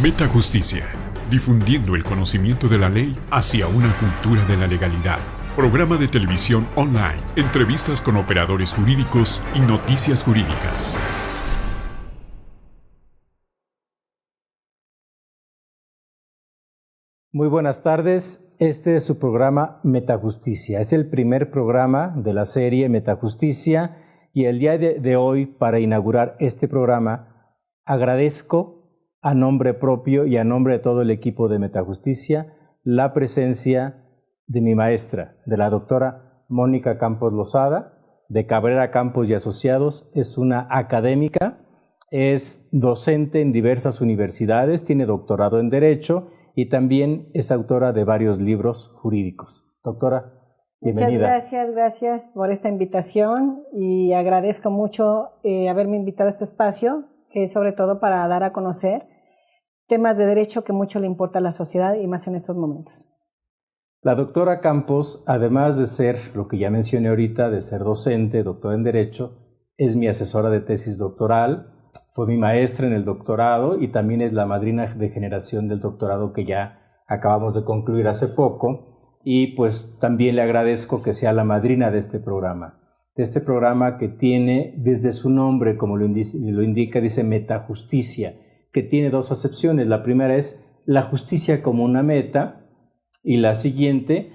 Metajusticia, difundiendo el conocimiento de la ley hacia una cultura de la legalidad. Programa de televisión online, entrevistas con operadores jurídicos y noticias jurídicas. Muy buenas tardes, este es su programa Metajusticia. Es el primer programa de la serie Metajusticia y el día de hoy, para inaugurar este programa, agradezco a nombre propio y a nombre de todo el equipo de Metajusticia la presencia de mi maestra, de la doctora Mónica Campos Lozada, de Cabrera Campos y Asociados. Es una académica, es docente en diversas universidades, tiene doctorado en Derecho y también es autora de varios libros jurídicos. Doctora, bienvenida. Muchas gracias por esta invitación y agradezco mucho haberme invitado a este espacio, que es sobre todo para dar a conocer temas de derecho que mucho le importa a la sociedad y más en estos momentos. La doctora Campos, además de ser, lo que ya mencioné ahorita, de ser docente, doctora en Derecho, es mi asesora de tesis doctoral, fue mi maestra en el doctorado y también es la madrina de generación del doctorado que ya acabamos de concluir hace poco. Y pues también le agradezco que sea la madrina de este programa que tiene desde su nombre, como lo indica, dice Metajusticia, que tiene dos acepciones. La primera es la justicia como una meta y la siguiente,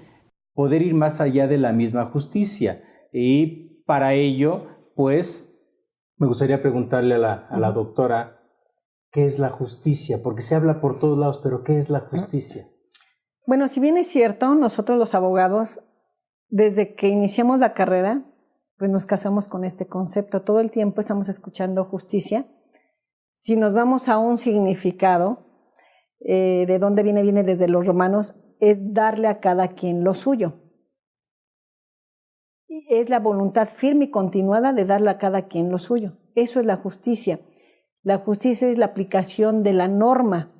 poder ir más allá de la misma justicia. Y para ello, pues, me gustaría preguntarle a la doctora, ¿qué es la justicia? Porque se habla por todos lados, pero ¿qué es la justicia? Bueno, si bien es cierto, nosotros los abogados, desde que iniciamos la carrera, pues nos casamos con este concepto. Todo el tiempo estamos escuchando justicia. Si nos vamos a un significado, de dónde viene desde los romanos, es darle a cada quien lo suyo. Es la voluntad firme y continuada de darle a cada quien lo suyo. Eso es la justicia. La justicia es la aplicación de la norma,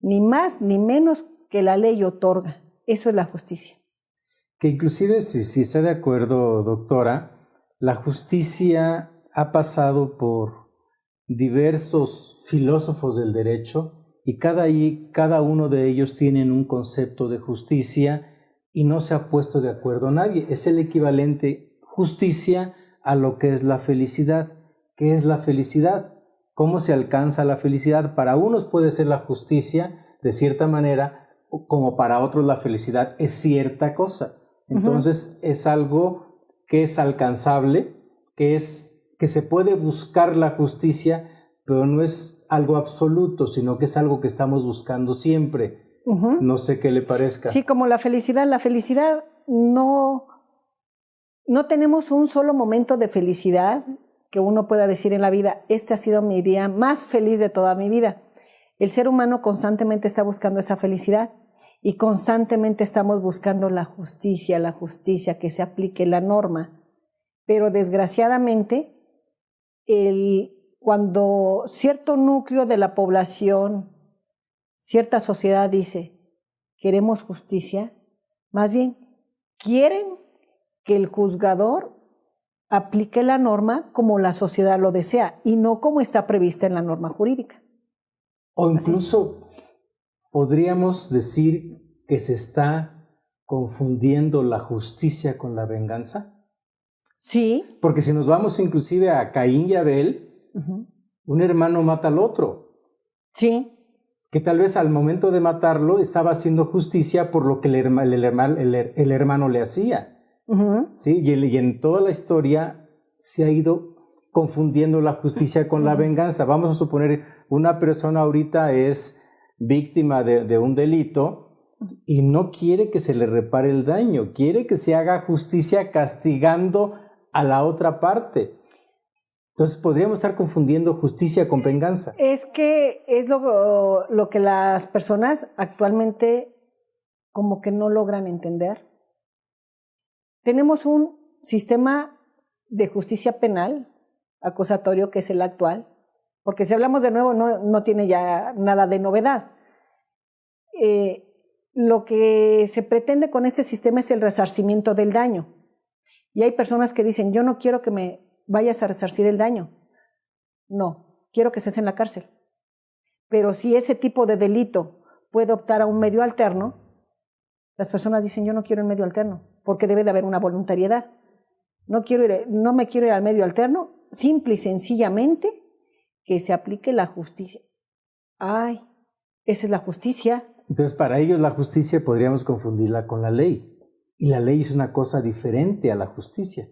ni más ni menos que la ley otorga. Eso es la justicia. Que inclusive, si está de acuerdo, doctora, la justicia ha pasado por diversos filósofos del derecho y cada uno de ellos tienen un concepto de justicia y no se ha puesto de acuerdo nadie. Es el equivalente justicia a lo que es la felicidad. ¿Qué es la felicidad? ¿Cómo se alcanza la felicidad? Para unos puede ser la justicia de cierta manera, como para otros la felicidad es cierta cosa. Entonces es algo que es alcanzable, que se puede buscar la justicia, pero no es algo absoluto, sino que es algo que estamos buscando siempre. No sé qué le parezca. Sí, como la felicidad no tenemos un solo momento de felicidad que uno pueda decir en la vida, este ha sido mi día más feliz de toda mi vida. El ser humano constantemente está buscando esa felicidad y constantemente estamos buscando la justicia, que se aplique la norma. Pero desgraciadamente, cuando cierto núcleo de la población, cierta sociedad dice, queremos justicia, más bien quieren que el juzgador aplique la norma como la sociedad lo desea y no como está prevista en la norma jurídica. O incluso podríamos decir que se está confundiendo la justicia con la venganza. Sí. Porque si nos vamos inclusive a Caín y Abel, un hermano mata al otro. Sí. Que tal vez al momento de matarlo estaba haciendo justicia por lo que el hermano le hacía. ¿Sí? Y en toda la historia se ha ido confundiendo la justicia con la venganza. Vamos a suponer, una persona ahorita es víctima de un delito y no quiere que se le repare el daño, quiere que se haga justicia castigando a la otra parte. Entonces podríamos estar confundiendo justicia con venganza. Es que es lo que las personas actualmente como que no logran entender. Tenemos un sistema de justicia penal acusatorio que es el actual, porque si hablamos de nuevo no tiene ya nada de novedad. Lo que se pretende con este sistema es el resarcimiento del daño. Y hay personas que dicen, yo no quiero que me vayas a resarcir el daño. No, quiero que estés en la cárcel. Pero si ese tipo de delito puede optar a un medio alterno, las personas dicen, yo no quiero el medio alterno, porque debe de haber una voluntariedad. No me quiero ir al medio alterno, simple y sencillamente que se aplique la justicia. Ay, esa es la justicia. Entonces, para ellos la justicia podríamos confundirla con la ley. Y la ley es una cosa diferente a la justicia.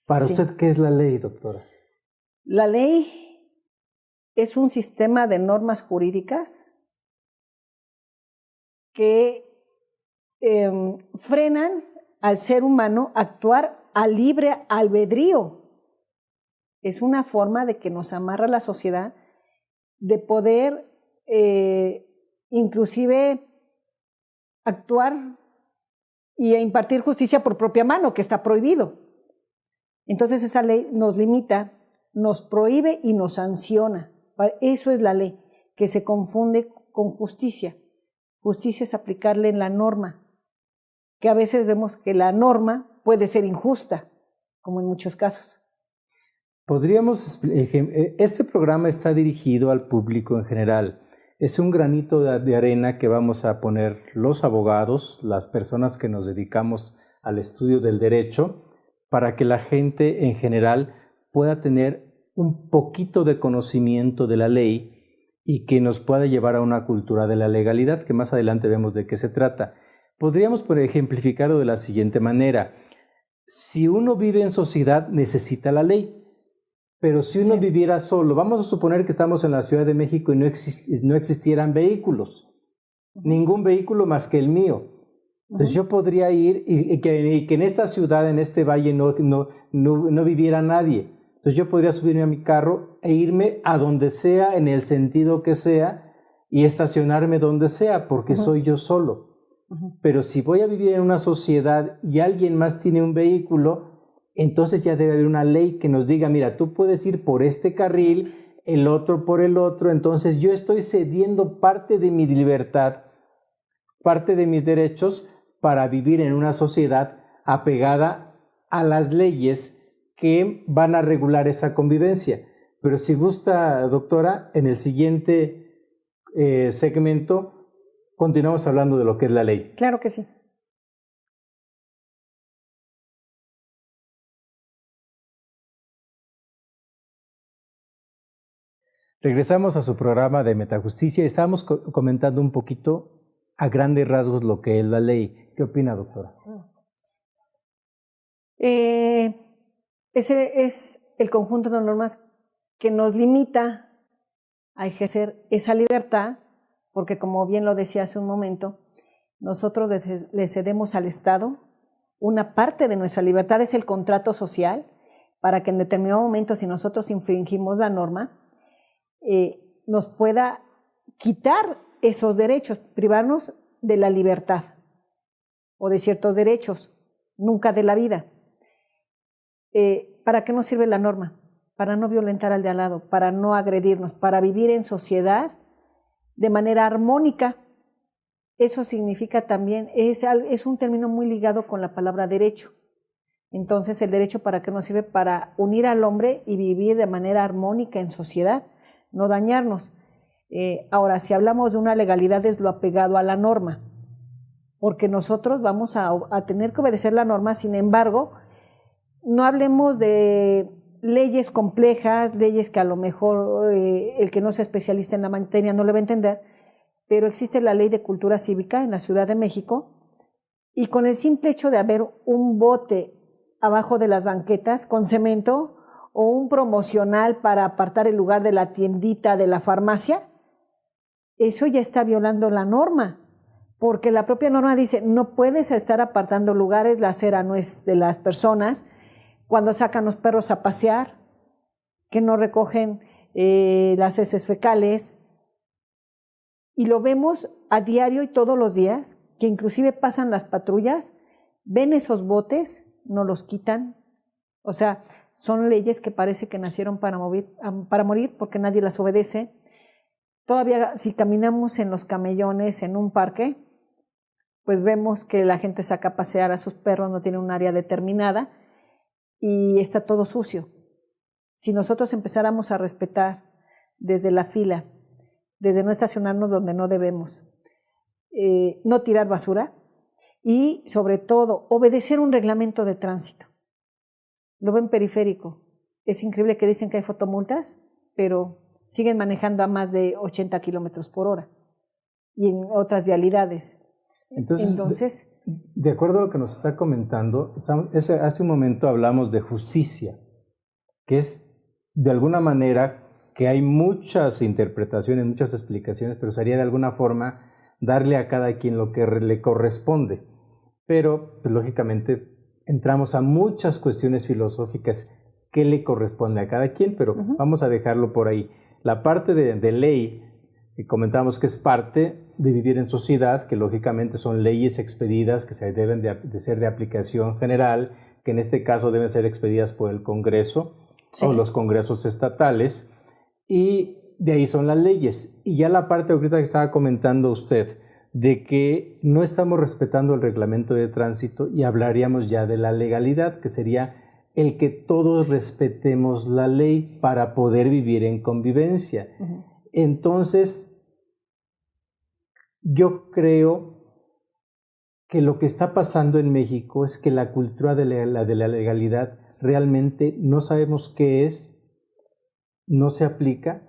Para usted, ¿qué es la ley, doctora? La ley es un sistema de normas jurídicas que frenan al ser humano a actuar a libre albedrío. Es una forma de que nos amarra la sociedad de poder inclusive actuar y impartir justicia por propia mano, que está prohibido. Entonces esa ley nos limita, nos prohíbe y nos sanciona. Eso es la ley, que se confunde con justicia. Justicia es aplicarle en la norma, que a veces vemos que la norma puede ser injusta, como en muchos casos. Este programa está dirigido al público en general. Es un granito de arena que vamos a poner los abogados, las personas que nos dedicamos al estudio del derecho, para que la gente en general pueda tener un poquito de conocimiento de la ley y que nos pueda llevar a una cultura de la legalidad, que más adelante vemos de qué se trata. Podríamos ejemplificarlo de la siguiente manera. Si uno vive en sociedad, necesita la ley. Pero si uno viviera solo, vamos a suponer que estamos en la Ciudad de México y no existieran vehículos, ningún vehículo más que el mío. Entonces yo podría ir y que en esta ciudad, en este valle, no viviera nadie. Entonces yo podría subirme a mi carro e irme a donde sea, en el sentido que sea, y estacionarme donde sea, porque soy yo solo. Pero si voy a vivir en una sociedad y alguien más tiene un vehículo, entonces ya debe haber una ley que nos diga, mira, tú puedes ir por este carril, el otro por el otro. Entonces yo estoy cediendo parte de mi libertad, parte de mis derechos, para vivir en una sociedad apegada a las leyes que van a regular esa convivencia. Pero si gusta, doctora, en el siguiente segmento continuamos hablando de lo que es la ley. Claro que sí. Regresamos a su programa de Metajusticia y estábamos comentando un poquito a grandes rasgos lo que es la ley. ¿Qué opina, doctora? Ese es el conjunto de normas que nos limita a ejercer esa libertad, porque como bien lo decía hace un momento, nosotros le cedemos al Estado una parte de nuestra libertad, es el contrato social, para que en determinado momento, si nosotros infringimos la norma, nos pueda quitar esos derechos, privarnos de la libertad o de ciertos derechos, nunca de la vida. ¿Para qué nos sirve la norma? Para no violentar al de al lado, para no agredirnos, para vivir en sociedad de manera armónica. Eso significa también, es un término muy ligado con la palabra derecho. Entonces, ¿el derecho para qué nos sirve? Para unir al hombre y vivir de manera armónica en sociedad, no dañarnos. Ahora, si hablamos de una legalidad, es lo apegado a la norma, porque nosotros vamos a tener que obedecer la norma. Sin embargo, no hablemos de leyes complejas, leyes que a lo mejor el que no sea especialista en la materia no le va a entender, pero existe la Ley de Cultura Cívica en la Ciudad de México, y con el simple hecho de haber un bote abajo de las banquetas con cemento o un promocional para apartar el lugar de la tiendita de la farmacia, eso ya está violando la norma, porque la propia norma dice, no puedes estar apartando lugares, la acera no es de las personas, cuando sacan los perros a pasear, que no recogen las heces fecales, y lo vemos a diario y todos los días, que inclusive pasan las patrullas, ven esos botes, no los quitan, o sea, son leyes que parece que nacieron para morir porque nadie las obedece. Todavía si caminamos en los camellones en un parque, pues vemos que la gente saca a pasear a sus perros, no tiene un área determinada y está todo sucio. Si nosotros empezáramos a respetar desde la fila desde no estacionarnos donde no debemos, no tirar basura y sobre todo obedecer un reglamento de tránsito. Lo ven periférico. Es increíble que dicen que hay fotomultas, pero siguen manejando a más de 80 kilómetros por hora y en otras vialidades. Entonces de acuerdo a lo que nos está comentando, hace un momento hablamos de justicia, que es de alguna manera que hay muchas interpretaciones, muchas explicaciones, pero sería de alguna forma darle a cada quien lo que le corresponde. Pero, pues, lógicamente, entramos a muchas cuestiones filosóficas que le corresponde a cada quien, pero vamos a dejarlo por ahí. La parte de ley, que comentamos que es parte de vivir en sociedad, que lógicamente son leyes expedidas que se deben de ser de aplicación general, que en este caso deben ser expedidas por el Congreso o los congresos estatales, y de ahí son las leyes. Y ya la parte ahorita que estaba comentando usted, de que no estamos respetando el reglamento de tránsito y hablaríamos ya de la legalidad, que sería el que todos respetemos la ley para poder vivir en convivencia. Entonces, yo creo que lo que está pasando en México es que la cultura de la legalidad realmente no sabemos qué es, no se aplica,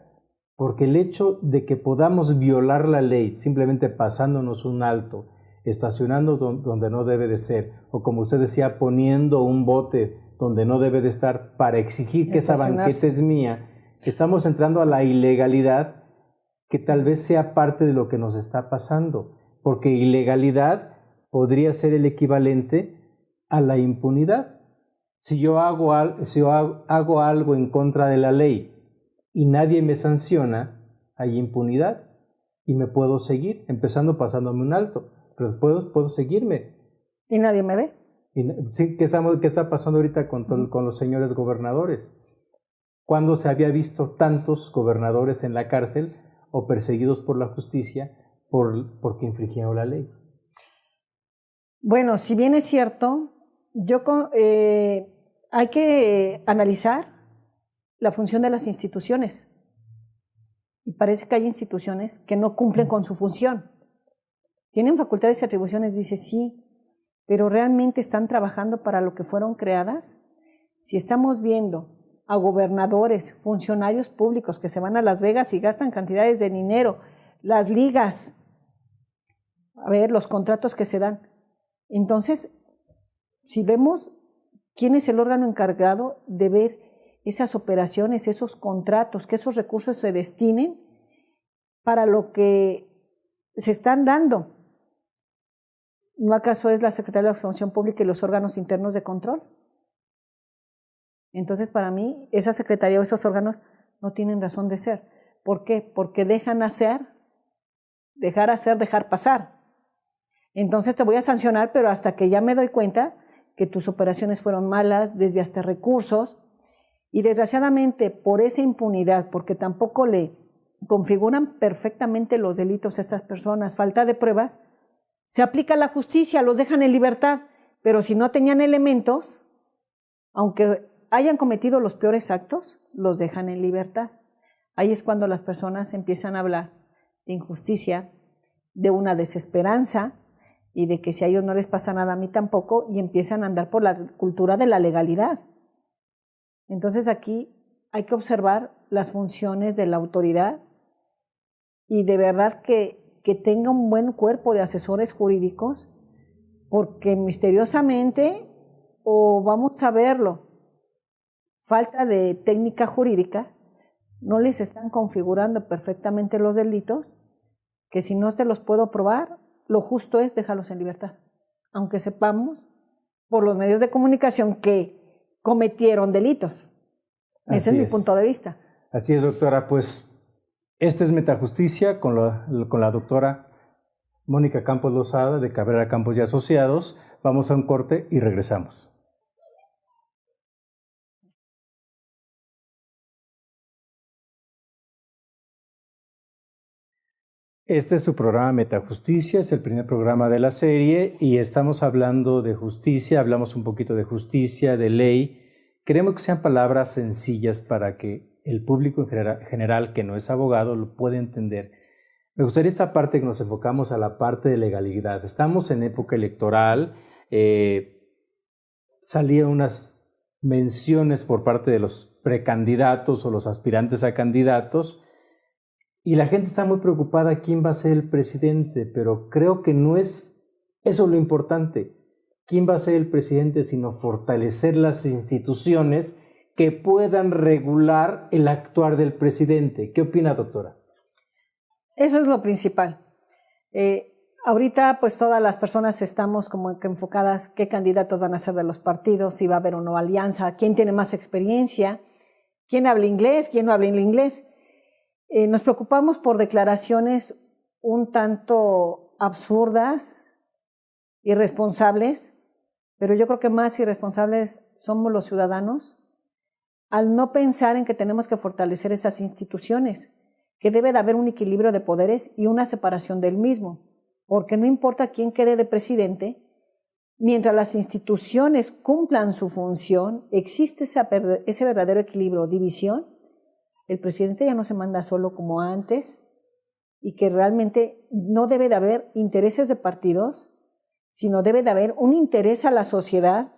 porque el hecho de que podamos violar la ley simplemente pasándonos un alto, estacionando donde no debe de ser, o como usted decía, poniendo un bote donde no debe de estar para exigir que esa banqueta es mía, estamos entrando a la ilegalidad, que tal vez sea parte de lo que nos está pasando, porque ilegalidad podría ser el equivalente a la impunidad. Si yo hago algo en contra de la ley y nadie me sanciona, hay impunidad y me puedo seguir, empezando pasándome un alto, pero después puedo seguirme. ¿Y nadie me ve? Sí, ¿qué está pasando ahorita con los señores gobernadores? ¿Cuándo se había visto tantos gobernadores en la cárcel o perseguidos por la justicia porque infringieron la ley? Bueno, si bien es cierto, hay que analizar la función de las instituciones. Y parece que hay instituciones que no cumplen con su función. Tienen facultades y atribuciones, dice sí, pero ¿realmente están trabajando para lo que fueron creadas? Si estamos viendo a gobernadores, funcionarios públicos que se van a Las Vegas y gastan cantidades de dinero, las ligas, a ver, los contratos que se dan. Entonces, si vemos quién es el órgano encargado de ver esas operaciones, esos contratos, que esos recursos se destinen para lo que se están dando, ¿no acaso es la Secretaría de la Función Pública y los órganos internos de control? Entonces, para mí, esa secretaría o esos órganos no tienen razón de ser. ¿Por qué? Porque dejar hacer, dejar pasar. Entonces te voy a sancionar, pero hasta que ya me doy cuenta que tus operaciones fueron malas, desviaste recursos, y desgraciadamente por esa impunidad, porque tampoco le configuran perfectamente los delitos a estas personas, falta de pruebas, se aplica la justicia, los dejan en libertad, pero si no tenían elementos, aunque hayan cometido los peores actos, los dejan en libertad. Ahí es cuando las personas empiezan a hablar de injusticia, de una desesperanza y de que si a ellos no les pasa nada, a mí tampoco, y empiezan a andar por la cultura de la legalidad. Entonces aquí hay que observar las funciones de la autoridad y de verdad que tenga un buen cuerpo de asesores jurídicos, porque misteriosamente, o vamos a verlo, falta de técnica jurídica, no les están configurando perfectamente los delitos, que si no te los puedo probar, lo justo es dejarlos en libertad, aunque sepamos por los medios de comunicación que cometieron delitos. Ese es mi punto de vista. Así es, doctora. Pues esta es Metajusticia con la doctora Mónica Campos Lozada de Cabrera Campos y Asociados. Vamos a un corte y regresamos. Este es su programa Metajusticia, es el primer programa de la serie y estamos hablando de justicia, hablamos un poquito de justicia, de ley. Queremos que sean palabras sencillas para que el público en general que no es abogado lo pueda entender. Me gustaría esta parte que nos enfocamos a la parte de legalidad. Estamos en época electoral, salían unas menciones por parte de los precandidatos o los aspirantes a candidatos y la gente está muy preocupada quién va a ser el presidente, pero creo que no es eso lo importante. ¿Quién va a ser el presidente? Sino fortalecer las instituciones que puedan regular el actuar del presidente. ¿Qué opina, doctora? Eso es lo principal. Ahorita pues todas las personas estamos como que enfocadas qué candidatos van a ser de los partidos, si va a haber o no alianza, quién tiene más experiencia, quién habla inglés, quién no habla inglés. Nos preocupamos por declaraciones un tanto absurdas, irresponsables, pero yo creo que más irresponsables somos los ciudadanos al no pensar en que tenemos que fortalecer esas instituciones, que debe de haber un equilibrio de poderes y una separación del mismo, porque no importa quién quede de presidente, mientras las instituciones cumplan su función, existe ese verdadero equilibrio, división, el presidente ya no se manda solo como antes y que realmente no debe de haber intereses de partidos, sino debe de haber un interés a la sociedad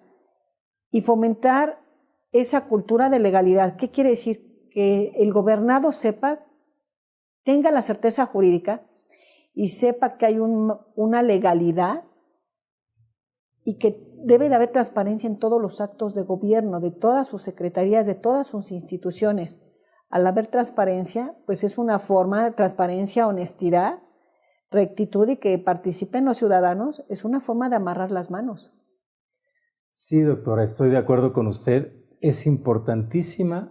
y fomentar esa cultura de legalidad. ¿Qué quiere decir? Que el gobernado sepa, tenga la certeza jurídica y sepa que hay una legalidad y que debe de haber transparencia en todos los actos de gobierno, de todas sus secretarías, de todas sus instituciones. Al haber transparencia, pues es una forma de transparencia, honestidad, rectitud y que participen los ciudadanos, es una forma de amarrar las manos. Sí, doctora, estoy de acuerdo con usted. Es importantísimo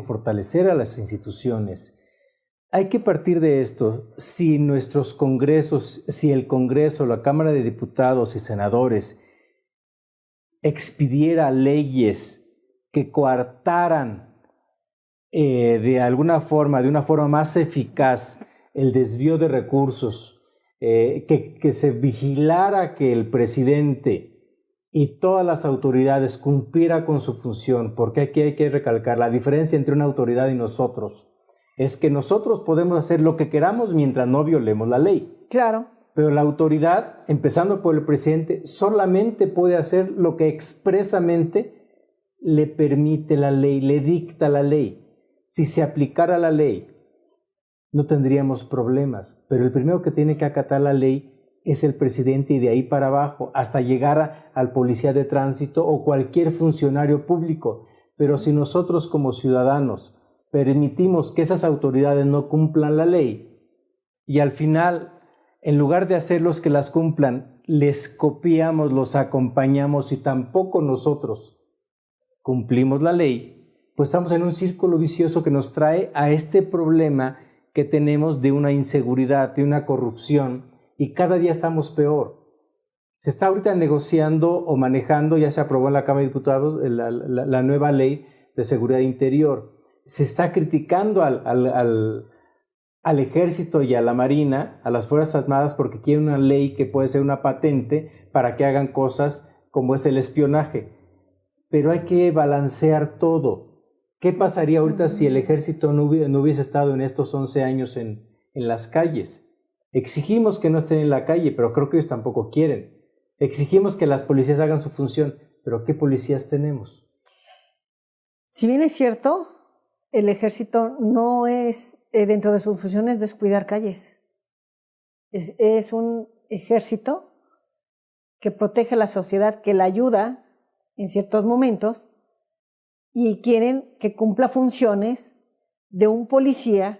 fortalecer a las instituciones. Hay que partir de esto. Si nuestros congresos, si el Congreso, la Cámara de Diputados y Senadores expidiera leyes que coartaran de una forma más eficaz el desvío de recursos, que se vigilara que el presidente y todas las autoridades cumpliera con su función, porque aquí hay que recalcar la diferencia entre una autoridad y nosotros. Es que nosotros podemos hacer lo que queramos mientras no violemos la ley. Claro. Pero la autoridad, empezando por el presidente, solamente puede hacer lo que expresamente le permite la ley, le dicta la ley. Si se aplicara la ley, no tendríamos problemas, pero el primero que tiene que acatar la ley es el presidente y de ahí para abajo, hasta llegar al policía de tránsito o cualquier funcionario público. Pero si nosotros como ciudadanos permitimos que esas autoridades no cumplan la ley y al final, en lugar de hacerlos que las cumplan, les copiamos, los acompañamos y tampoco nosotros cumplimos la ley, pues estamos en un círculo vicioso que nos trae a este problema que tenemos de una inseguridad, de una corrupción, y cada día estamos peor. Se está ahorita negociando o manejando, ya se aprobó en la Cámara de Diputados la nueva ley de seguridad interior. Se está criticando al Ejército y a la Marina, a las Fuerzas Armadas, porque quieren una ley que puede ser una patente para que hagan cosas como es el espionaje. Pero hay que balancear todo. ¿Qué pasaría ahorita si el Ejército no hubiese estado en estos 11 años en las calles? Exigimos que no estén en la calle, pero creo que ellos tampoco quieren. Exigimos que las policías hagan su función, pero ¿qué policías tenemos? Si bien es cierto, el Ejército no es, dentro de sus funciones, no es cuidar calles. Es un ejército que protege a la sociedad, que la ayuda en ciertos momentos y quieren que cumpla funciones de un policía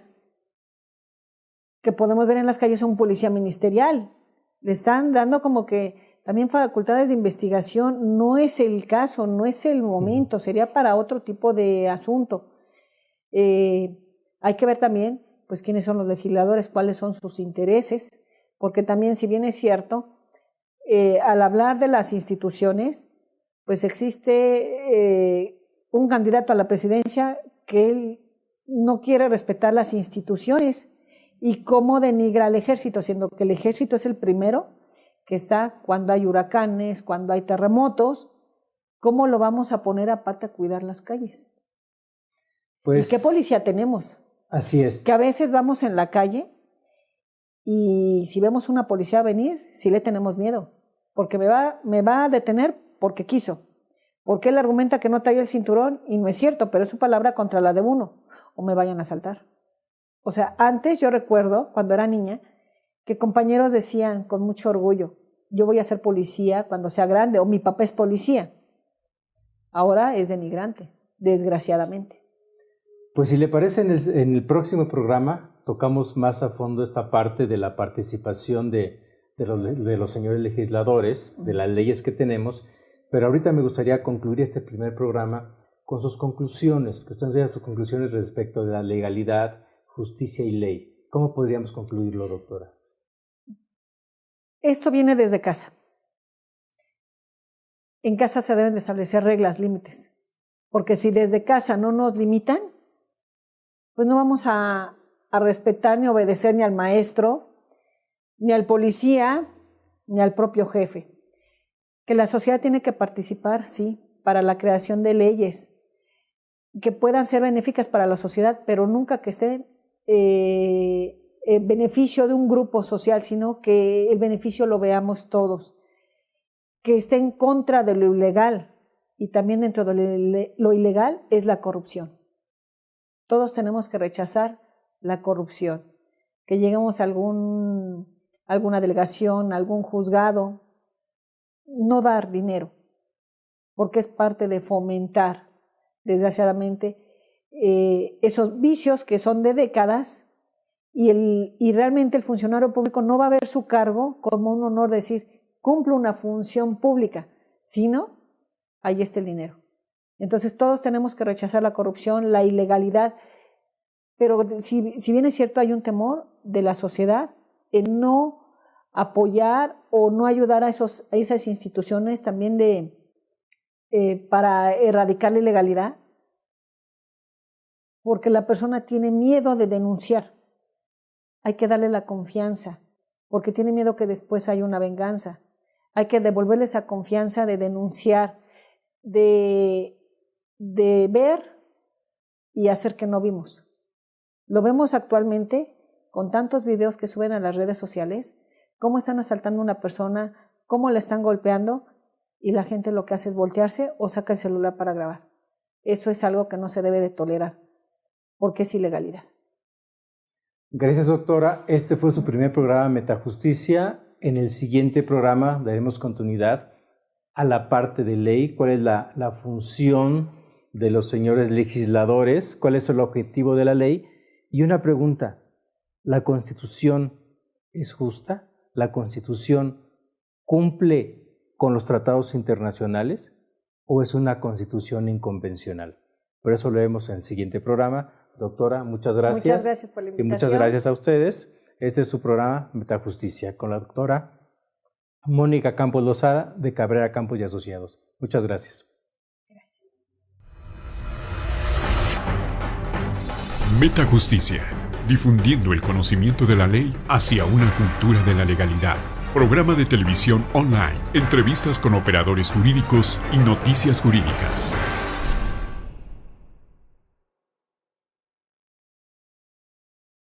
que podemos ver en las calles, un policía ministerial. Le están dando como que también facultades de investigación. No es el caso, no es el momento, sería para otro tipo de asunto. Hay que ver también pues quiénes son los legisladores, cuáles son sus intereses, porque también, si bien es cierto, al hablar de las instituciones, pues existe un candidato a la presidencia que él no quiere respetar las instituciones y cómo denigra al Ejército, siendo que el Ejército es el primero que está cuando hay huracanes, cuando hay terremotos. ¿Cómo lo vamos a poner aparte a cuidar las calles? Pues, ¿y qué policía tenemos? Así es. Que a veces vamos en la calle y si vemos una policía venir, sí le tenemos miedo, porque me va a detener porque quiso. Porque él argumenta que no trae el cinturón y no es cierto, pero es su palabra contra la de uno, o me vayan a asaltar. O sea, antes yo recuerdo, cuando era niña, que compañeros decían con mucho orgullo, yo voy a ser policía cuando sea grande, o mi papá es policía. Ahora es denigrante, desgraciadamente. Pues si le parece, en el próximo programa tocamos más a fondo esta parte de la participación de los señores legisladores, de las leyes que tenemos, pero ahorita me gustaría concluir este primer programa con sus conclusiones, que usted nos sus conclusiones respecto de la legalidad, justicia y ley. ¿Cómo podríamos concluirlo, doctora? Esto viene desde casa. En casa se deben de establecer reglas, límites, porque si desde casa no nos limitan, pues no vamos a respetar ni obedecer ni al maestro, ni al policía, ni al propio jefe. Que la sociedad tiene que participar, sí, para la creación de leyes que puedan ser benéficas para la sociedad, pero nunca que estén en beneficio de un grupo social, sino que el beneficio lo veamos todos. Que esté en contra de lo ilegal, y también dentro de lo ilegal es la corrupción. Todos tenemos que rechazar la corrupción. Que lleguemos a alguna delegación, algún juzgado, no dar dinero, porque es parte de fomentar, desgraciadamente, esos vicios que son de décadas, y realmente el funcionario público no va a ver su cargo como un honor decir, cumple una función pública, sino, ahí está el dinero. Entonces todos tenemos que rechazar la corrupción, la ilegalidad, pero si bien es cierto hay un temor de la sociedad en no apoyar o no ayudar a esas instituciones también para erradicar la ilegalidad, porque la persona tiene miedo de denunciar. Hay que darle la confianza, porque tiene miedo que después haya una venganza. Hay que devolverle esa confianza de denunciar, de ver y hacer que no vimos. Lo vemos actualmente con tantos videos que suben a las redes sociales, cómo están asaltando a una persona, cómo la están golpeando, y la gente lo que hace es voltearse o saca el celular para grabar. Eso es algo que no se debe de tolerar, porque es ilegalidad. Gracias, doctora. Este fue su primer programa Metajusticia. En el siguiente programa daremos continuidad a la parte de ley, cuál es la función de los señores legisladores, cuál es el objetivo de la ley. Y una pregunta, ¿la Constitución es justa? ¿La Constitución cumple con los tratados internacionales o es una Constitución inconvencional? Por eso lo vemos en el siguiente programa. Doctora, muchas gracias. Muchas gracias por la invitación. Y muchas gracias a ustedes. Este es su programa Metajusticia con la doctora Mónica Campos Lozada de Cabrera Campos y Asociados. Muchas gracias. Gracias. Metajusticia, difundiendo el conocimiento de la ley hacia una cultura de la legalidad. Programa de televisión online, entrevistas con operadores jurídicos y noticias jurídicas.